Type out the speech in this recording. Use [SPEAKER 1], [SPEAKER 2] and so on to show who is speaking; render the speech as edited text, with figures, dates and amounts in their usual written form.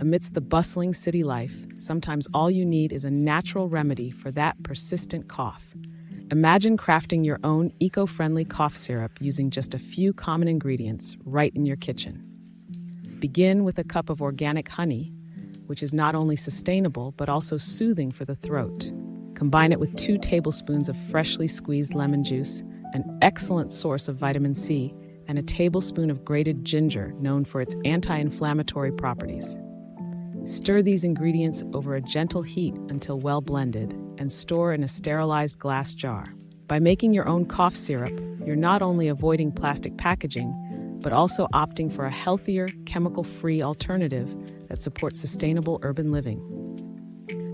[SPEAKER 1] Amidst the bustling city life, sometimes all you need is a natural remedy for that persistent cough. Imagine crafting your own eco-friendly cough syrup using just a few common ingredients right in your kitchen. Begin with a cup of organic honey, which is not only sustainable but also soothing for the throat. Combine it with 2 tablespoons of freshly squeezed lemon juice, an excellent source of vitamin C, and a tablespoon of grated ginger, known for its anti-inflammatory properties. Stir these ingredients over a gentle heat until well blended and store in a sterilized glass jar. By making your own cough syrup, you're not only avoiding plastic packaging, but also opting for a healthier, chemical-free alternative that supports sustainable urban living.